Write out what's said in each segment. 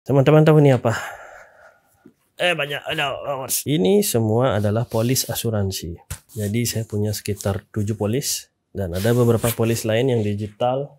Teman-teman tahu ini apa? Banyak. Ini semua adalah polis asuransi. Jadi saya punya sekitar 7 polis dan ada beberapa polis lain yang digital.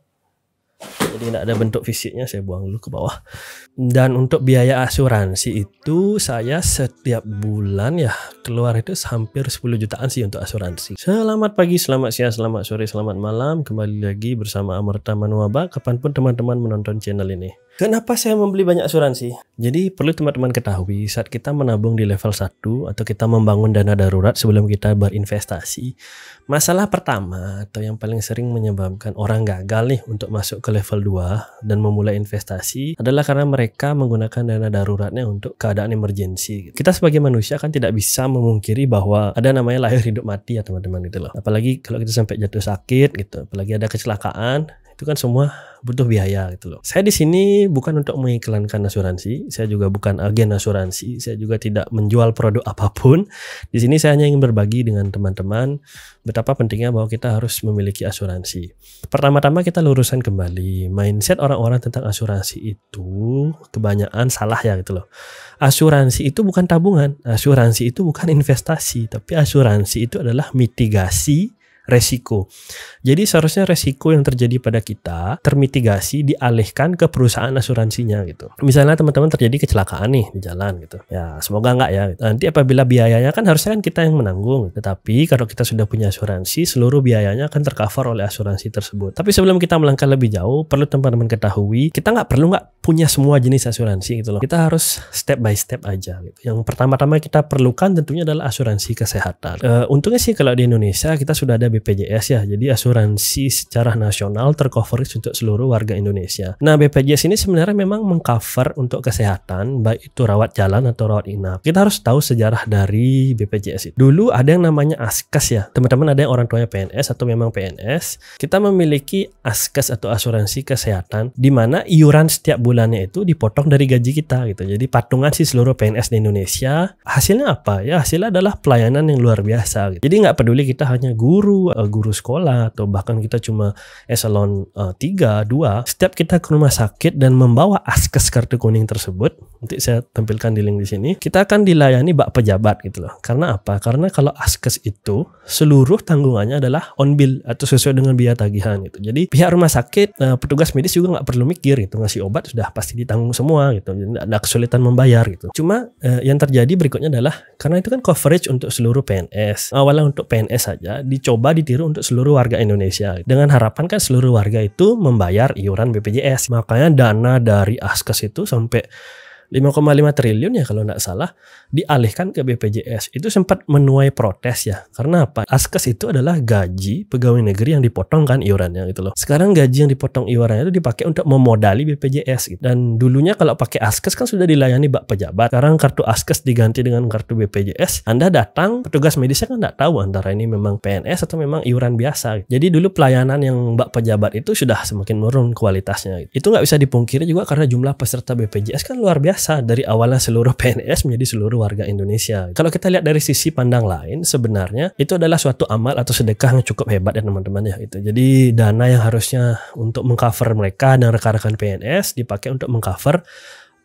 Jadi tidak ada bentuk fisiknya, saya buang dulu ke bawah. Dan untuk biaya asuransi itu saya setiap bulan ya keluar itu hampir 10 jutaan sih untuk asuransi. Selamat pagi, selamat siang, selamat sore, selamat malam. Kembali lagi bersama Amarta Manuaba kapanpun teman-teman menonton channel ini. Kenapa saya membeli banyak asuransi? Jadi perlu teman-teman ketahui saat kita menabung di level 1 atau kita membangun dana darurat sebelum kita berinvestasi, masalah pertama atau yang paling sering menyebabkan orang gagal nih untuk masuk ke level 2 dan memulai investasi adalah karena mereka menggunakan dana daruratnya untuk keadaan emergensi. Kita sebagai manusia kan tidak bisa memungkiri bahwa ada namanya lahir hidup mati ya teman-teman gitu loh. Apalagi kalau kita sampai jatuh sakit gitu, apalagi ada kecelakaan, itu kan semua butuh biaya gitu loh. Saya di sini bukan untuk mengiklankan asuransi, saya juga bukan agen asuransi, saya juga tidak menjual produk apapun. Di sini saya hanya ingin berbagi dengan teman-teman betapa pentingnya bahwa kita harus memiliki asuransi. Pertama-tama kita luruskan kembali mindset orang-orang tentang asuransi itu kebanyakan salah ya gitu loh. Asuransi itu bukan tabungan, asuransi itu bukan investasi, tapi asuransi itu adalah mitigasi resiko. Jadi seharusnya resiko yang terjadi pada kita termitigasi dialihkan ke perusahaan asuransinya gitu. Misalnya teman-teman terjadi kecelakaan nih di jalan gitu. Ya semoga enggak ya. Nanti apabila biayanya kan harusnya kan kita yang menanggung. Tetapi kalau kita sudah punya asuransi, seluruh biayanya akan tercover oleh asuransi tersebut. Tapi sebelum kita melangkah lebih jauh, perlu teman-teman ketahui, kita nggak punya semua jenis asuransi gitu loh. Kita harus step by step aja gitu. Yang pertama-tama kita perlukan tentunya adalah asuransi kesehatan. Untungnya sih kalau di Indonesia kita sudah ada BPJS ya, jadi asuransi secara nasional tercoverage untuk seluruh warga Indonesia. Nah BPJS ini sebenarnya memang mengcover untuk kesehatan, baik itu rawat jalan atau rawat inap. Kita harus tahu sejarah dari BPJS itu. Dulu ada yang namanya Askes ya, teman-teman ada yang orang tuanya PNS atau memang PNS. Kita memiliki Askes atau asuransi kesehatan, di mana iuran setiap bulannya itu dipotong dari gaji kita gitu. Jadi patungan sih seluruh PNS di Indonesia. Hasilnya apa ya? Hasilnya adalah pelayanan yang luar biasa gitu. Jadi nggak peduli kita hanya guru sekolah atau bahkan kita cuma eselon 3, 2, setiap kita ke rumah sakit dan membawa Askes kartu kuning tersebut, nanti saya tampilkan di link di sini, kita akan dilayani bak pejabat gitu loh. Karena apa? Karena kalau Askes itu seluruh tanggungannya adalah on bill atau sesuai dengan biaya tagihan gitu. Jadi pihak rumah sakit, petugas medis juga nggak perlu mikir gitu, ngasih obat sudah pasti ditanggung semua gitu. Jadi nggak ada kesulitan membayar gitu. Cuma yang terjadi berikutnya adalah karena itu kan coverage untuk seluruh PNS. Awalnya untuk PNS saja dicoba ditiru untuk seluruh warga Indonesia dengan harapan kan seluruh warga itu membayar iuran BPJS. Makanya dana dari Askes itu sampai 5,5 triliun ya kalau nggak salah dialihkan ke BPJS. Itu sempat menuai protes ya. Karena apa? Askes itu adalah gaji pegawai negeri yang dipotong kan iurannya gitu loh. Sekarang gaji yang dipotong iurannya itu dipakai untuk memodali BPJS gitu. Dan dulunya kalau pakai Askes kan sudah dilayani bak pejabat. Sekarang kartu Askes diganti dengan kartu BPJS. Anda datang, petugas medisnya kan nggak tahu antara ini memang PNS atau memang iuran biasa. Jadi dulu pelayanan yang bak pejabat itu sudah semakin menurun kualitasnya. Itu nggak bisa dipungkiri juga karena jumlah peserta BPJS kan luar biasa. Dari awalnya seluruh PNS menjadi seluruh warga Indonesia. Kalau kita lihat dari sisi pandang lain, sebenarnya itu adalah suatu amal atau sedekah yang cukup hebat ya teman-teman ya itu. Jadi dana yang harusnya untuk mengcover mereka dan rekan-rekan PNS dipakai untuk mengcover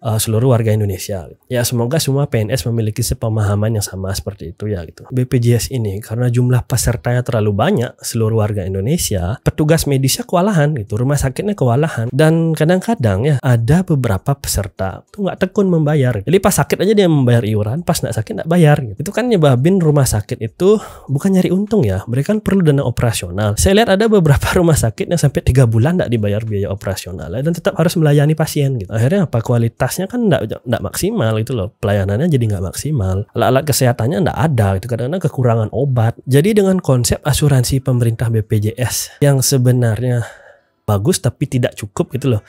seluruh warga Indonesia. Ya semoga semua PNS memiliki sepemahaman yang sama seperti itu ya gitu. BPJS ini karena jumlah pesertanya terlalu banyak seluruh warga Indonesia, petugas medisnya kewalahan gitu, rumah sakitnya kewalahan, dan kadang-kadang ya ada beberapa peserta tuh nggak tekun membayar. Jadi pas sakit aja dia membayar iuran, pas nggak sakit nggak bayar gitu. Itu kan nyebabin rumah sakit itu bukan nyari untung ya, mereka kan perlu dana operasional. Saya lihat ada beberapa rumah sakit yang sampai 3 bulan nggak dibayar biaya operasional dan tetap harus melayani pasien gitu. Akhirnya apa? Kualitasnya kan enggak maksimal itu loh, pelayanannya jadi nggak maksimal, alat-alat kesehatannya enggak ada itu, kadang-kadang kekurangan obat. Jadi dengan konsep asuransi pemerintah BPJS yang sebenarnya bagus tapi tidak cukup gitu loh,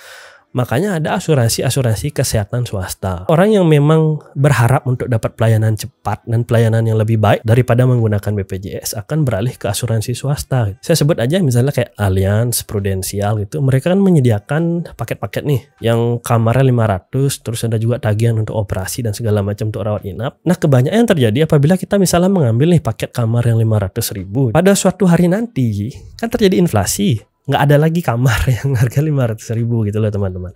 makanya ada asuransi kesehatan swasta. Orang yang memang berharap untuk dapat pelayanan cepat dan pelayanan yang lebih baik daripada menggunakan BPJS akan beralih ke asuransi swasta. Saya sebut aja misalnya kayak Allianz, Prudensial gitu. Mereka kan menyediakan paket-paket nih yang kamarnya 500, terus ada juga tagihan untuk operasi dan segala macam untuk rawat inap. Nah kebanyakan yang terjadi apabila kita misalnya mengambil nih paket kamar yang 500.000, pada suatu hari nanti kan terjadi inflasi. nggak ada lagi kamar yang harga 500.000 gitu loh teman-teman.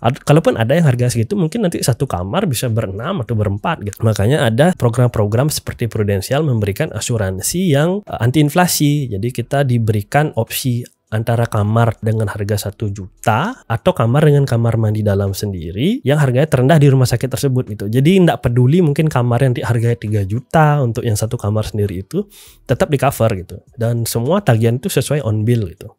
Kalaupun ada yang harga segitu, mungkin nanti satu kamar bisa berenam atau berempat gitu. Makanya ada program-program seperti Prudensial memberikan asuransi yang anti inflasi. Jadi kita diberikan opsi antara kamar dengan harga 1 juta atau kamar dengan kamar mandi dalam sendiri yang harganya terendah di rumah sakit tersebut gitu. Jadi tidak peduli mungkin kamar yang harganya 3 juta untuk yang satu kamar sendiri itu tetap di cover gitu. Dan semua tagihan itu sesuai on bill gitu.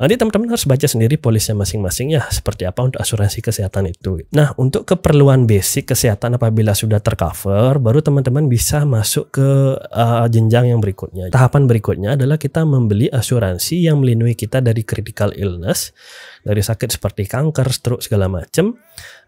Nanti teman-teman harus baca sendiri polisnya masing-masing ya seperti apa untuk asuransi kesehatan itu. Nah, untuk keperluan basic kesehatan apabila sudah tercover, baru teman-teman bisa masuk ke jenjang yang berikutnya. Tahapan berikutnya adalah kita membeli asuransi yang melindungi kita dari critical illness, dari sakit seperti kanker, stroke segala macam,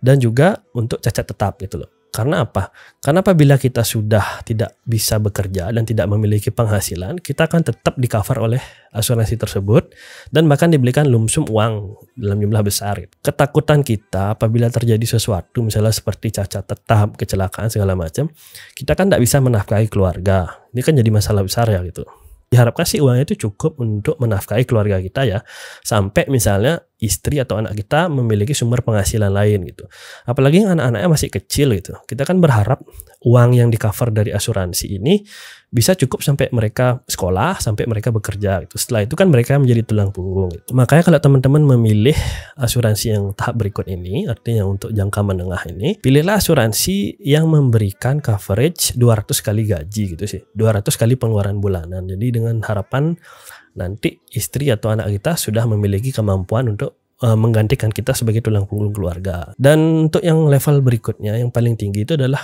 dan juga untuk cacat tetap gitu loh. Karena apa? Karena apabila kita sudah tidak bisa bekerja dan tidak memiliki penghasilan, kita akan tetap di cover oleh asuransi tersebut dan bahkan diberikan lump sum uang dalam jumlah besar. Ketakutan kita apabila terjadi sesuatu misalnya seperti cacat tetap, kecelakaan segala macam, kita kan tidak bisa menafkahi keluarga. Ini kan jadi masalah besar ya gitu. Diharapkan sih uangnya itu cukup untuk menafkahi keluarga kita ya, sampai misalnya istri atau anak kita memiliki sumber penghasilan lain gitu. Apalagi yang anak-anaknya masih kecil gitu. Kita kan berharap uang yang di cover dari asuransi ini bisa cukup sampai mereka sekolah, sampai mereka bekerja gitu. Setelah itu kan mereka menjadi tulang punggung gitu. Makanya kalau teman-teman memilih asuransi yang tahap berikut ini, artinya untuk jangka menengah ini, pilihlah asuransi yang memberikan coverage 200 kali gaji gitu sih. 200 kali pengeluaran bulanan. Jadi dengan harapan nanti istri atau anak kita sudah memiliki kemampuan untuk menggantikan kita sebagai tulang punggung keluarga. Dan untuk yang level berikutnya yang paling tinggi itu adalah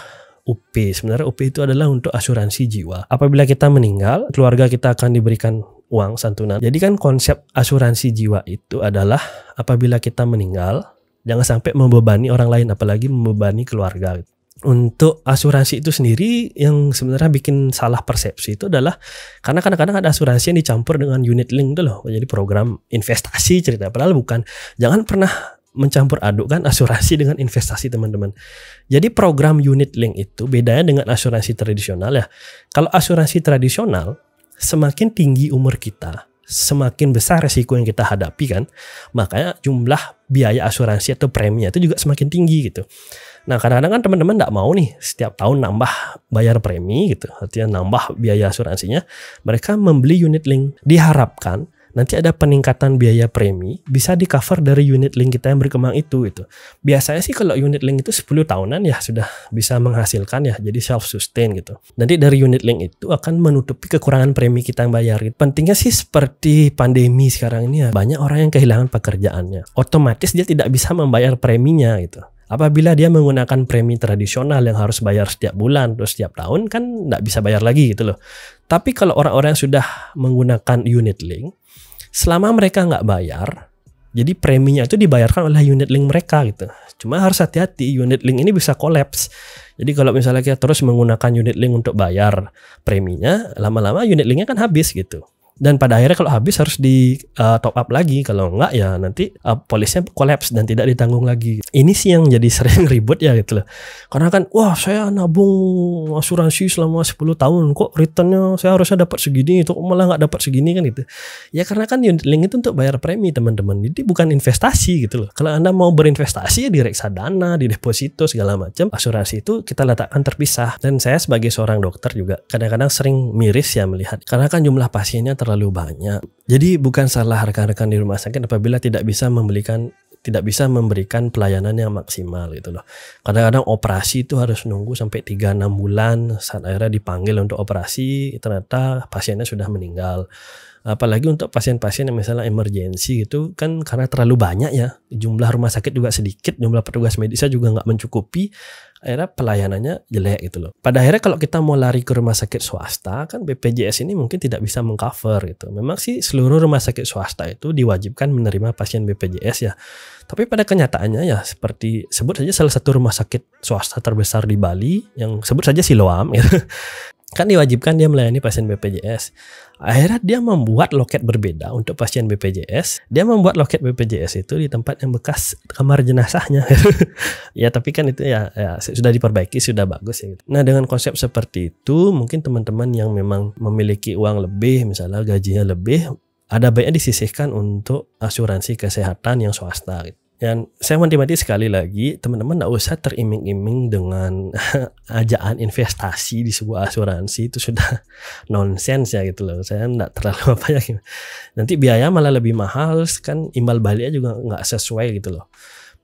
UP. Sebenarnya UP itu adalah untuk asuransi jiwa. Apabila kita meninggal, keluarga kita akan diberikan uang santunan. Jadi kan konsep asuransi jiwa itu adalah apabila kita meninggal, jangan sampai membebani orang lain, apalagi membebani keluarga. Untuk asuransi itu sendiri yang sebenarnya bikin salah persepsi itu adalah karena kadang-kadang ada asuransi yang dicampur dengan unit link itu loh. Jadi program investasi cerita. Padahal bukan. Jangan pernah mencampur adukkan asuransi dengan investasi teman-teman. Jadi program unit link itu bedanya dengan asuransi tradisional ya. Kalau asuransi tradisional, semakin tinggi umur kita, semakin besar resiko yang kita hadapi kan. Makanya jumlah biaya asuransi atau preminya itu juga semakin tinggi gitu. Nah kadang-kadang kan teman-teman nggak mau nih setiap tahun nambah bayar premi gitu. Artinya nambah biaya asuransinya. Mereka membeli unit link. Diharapkan nanti ada peningkatan biaya premi bisa di cover dari unit link kita yang berkembang itu. Biasanya sih kalau unit link itu 10 tahunan ya sudah bisa menghasilkan ya, jadi self sustain gitu. Nanti dari unit link itu akan menutupi kekurangan premi kita yang bayar. Pentingnya sih seperti pandemi sekarang ini ya, banyak orang yang kehilangan pekerjaannya. Otomatis dia tidak bisa membayar preminya gitu. Apabila dia menggunakan premi tradisional yang harus bayar setiap bulan atau setiap tahun kan nggak bisa bayar lagi gitu loh. Tapi kalau orang-orang yang sudah menggunakan unit link, selama mereka nggak bayar, jadi preminya itu dibayarkan oleh unit link mereka gitu. Cuma harus hati-hati, unit link ini bisa kolaps. Jadi kalau misalnya kita terus menggunakan unit link untuk bayar preminya, lama-lama unit linknya kan habis gitu. Dan pada akhirnya kalau habis harus di top up lagi. Kalau enggak ya nanti polisnya kolaps dan tidak ditanggung lagi. Ini sih yang jadi sering ribut ya gitu loh. Karena kan wah saya nabung asuransi selama 10 tahun kok returnnya saya harusnya dapat segini, itu malah nggak dapat segini kan gitu. Ya karena kan unit link itu untuk bayar premi teman-teman. Jadi bukan investasi gitu loh. Kalau Anda mau berinvestasi ya di reksadana, di deposito segala macam, asuransi itu kita letakkan terpisah. Dan saya sebagai seorang dokter juga kadang-kadang sering miris ya melihat. Karena kan jumlah pasiennya terlalu banyak. Jadi bukan salah rekan-rekan di rumah sakit apabila tidak bisa memberikan pelayanan yang maksimal gitu loh. Kadang-kadang operasi itu harus nunggu sampai 3-6 bulan saat akhirnya dipanggil untuk operasi ternyata pasiennya sudah meninggal. Apalagi untuk pasien-pasien yang misalnya emergensi gitu kan karena terlalu banyak ya, jumlah rumah sakit juga sedikit, jumlah petugas medisnya juga nggak mencukupi, akhirnya pelayanannya jelek gitu loh. Pada akhirnya kalau kita mau lari ke rumah sakit swasta kan BPJS ini mungkin tidak bisa mengcover gitu. Memang sih seluruh rumah sakit swasta itu diwajibkan menerima pasien BPJS ya. Tapi pada kenyataannya ya seperti sebut saja salah satu rumah sakit swasta terbesar di Bali yang sebut saja Siloam gitu. Kan diwajibkan dia melayani pasien BPJS. Akhirnya dia membuat loket berbeda untuk pasien BPJS. Dia membuat loket BPJS itu di tempat yang bekas kamar jenazahnya. Ya tapi kan itu ya sudah diperbaiki, sudah bagus ya. Nah dengan konsep seperti itu mungkin teman-teman yang memang memiliki uang lebih, misalnya gajinya lebih, ada baiknya disisihkan untuk asuransi kesehatan yang swasta gitu. Dan saya mati-mati sekali lagi, teman-teman nggak usah teriming-iming dengan ajaan investasi di sebuah asuransi, itu sudah nonsens ya gitu loh. Saya nggak terlalu apa ya. Nanti biaya malah lebih mahal, kan imbal baliknya juga nggak sesuai gitu loh.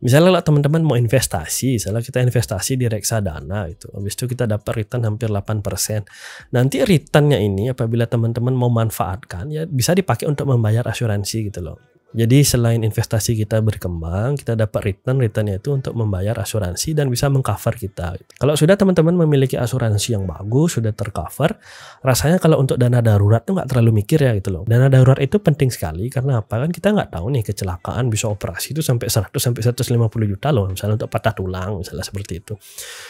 Misalnya kalau teman-teman mau investasi, misalnya kita investasi di reksadana itu, habis itu kita dapat return hampir 8%. Nanti returnnya ini apabila teman-teman mau manfaatkan ya bisa dipakai untuk membayar asuransi gitu loh. Jadi selain investasi kita berkembang, kita dapat returnnya itu untuk membayar asuransi dan bisa mengcover kita. Kalau sudah teman-teman memiliki asuransi yang bagus, sudah tercover, rasanya kalau untuk dana darurat tuh nggak terlalu mikir ya gitu loh. Dana darurat itu penting sekali karena apa, kan kita nggak tahu nih kecelakaan bisa operasi itu sampai 100 sampai 150 juta loh, misalnya untuk patah tulang misalnya seperti itu.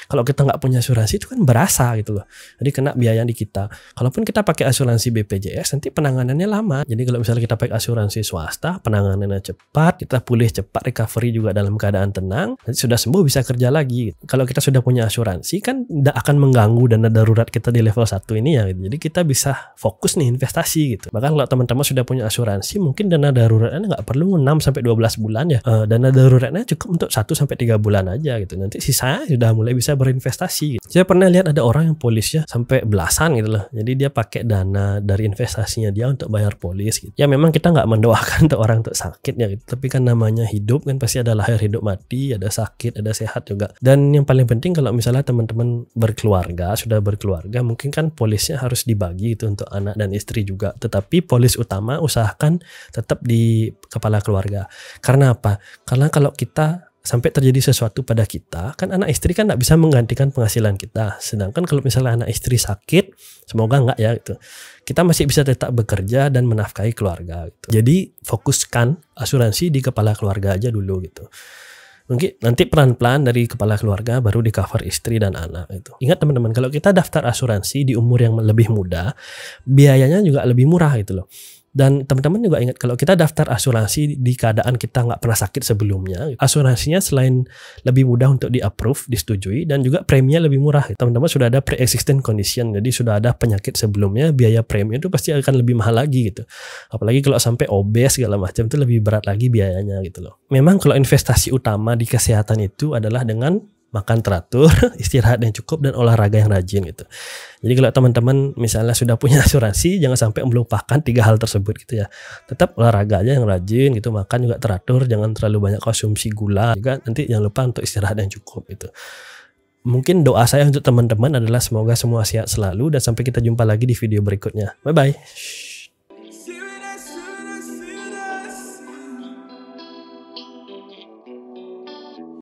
Kalau kita nggak punya asuransi itu kan berasa gitu loh. Jadi kena biaya di kita. Kalaupun kita pakai asuransi BPJS nanti penanganannya lama. Jadi kalau misalnya kita pakai asuransi swasta, penanganannya cepat, kita pulih cepat, recovery juga dalam keadaan tenang, nanti sudah sembuh bisa kerja lagi. Kalau kita sudah punya asuransi kan tidak akan mengganggu dana darurat kita di level 1 ini ya. Jadi kita bisa fokus nih investasi gitu. Bahkan kalau teman-teman sudah punya asuransi, mungkin dana daruratnya nggak perlu 6 sampai 12 bulan ya. Dana daruratnya cukup untuk 1 sampai 3 bulan aja gitu. Nanti sisanya sudah mulai bisa berinvestasi gitu. Saya pernah lihat ada orang yang polisnya sampai belasan gitu loh. Jadi dia pakai dana dari investasinya dia untuk bayar polis gitu. Ya memang kita nggak mendoakan untuk orang untuk sakit ya gitu. Tapi kan namanya hidup kan pasti ada lahir hidup mati, ada sakit, ada sehat juga. Dan yang paling penting kalau misalnya teman-teman berkeluarga, sudah berkeluarga, mungkin kan polisnya harus dibagi itu untuk anak dan istri juga. Tetapi polis utama usahakan tetap di kepala keluarga. Karena apa? Karena kalau kita sampai terjadi sesuatu pada kita, kan anak istri kan nggak bisa menggantikan penghasilan kita. Sedangkan kalau misalnya anak istri sakit, semoga nggak ya gitu, kita masih bisa tetap bekerja dan menafkahi keluarga gitu. Jadi fokuskan asuransi di kepala keluarga aja dulu gitu. Mungkin nanti pelan-pelan dari kepala keluarga baru di cover istri dan anak itu. Ingat teman-teman, kalau kita daftar asuransi di umur yang lebih muda, biayanya juga lebih murah gitu loh. Dan teman-teman juga ingat kalau kita daftar asuransi di keadaan kita nggak pernah sakit sebelumnya, asuransinya selain lebih mudah untuk di-approve, disetujui, dan juga preminya lebih murah. Teman-teman sudah ada pre-existing condition, jadi sudah ada penyakit sebelumnya, biaya premi itu pasti akan lebih mahal lagi gitu. Apalagi kalau sampai obes segala macam itu lebih berat lagi biayanya gitu loh. Memang kalau investasi utama di kesehatan itu adalah dengan makan teratur, istirahat yang cukup, dan olahraga yang rajin gitu. Jadi kalau teman-teman misalnya sudah punya asuransi, jangan sampai melupakan 3 hal tersebut gitu ya. Tetap olahraga aja yang rajin gitu, makan juga teratur, jangan terlalu banyak konsumsi gula. Juga nanti jangan lupa untuk istirahat yang cukup gitu. Mungkin doa saya untuk teman-teman adalah semoga semua sehat selalu dan sampai kita jumpa lagi di video berikutnya. Bye bye.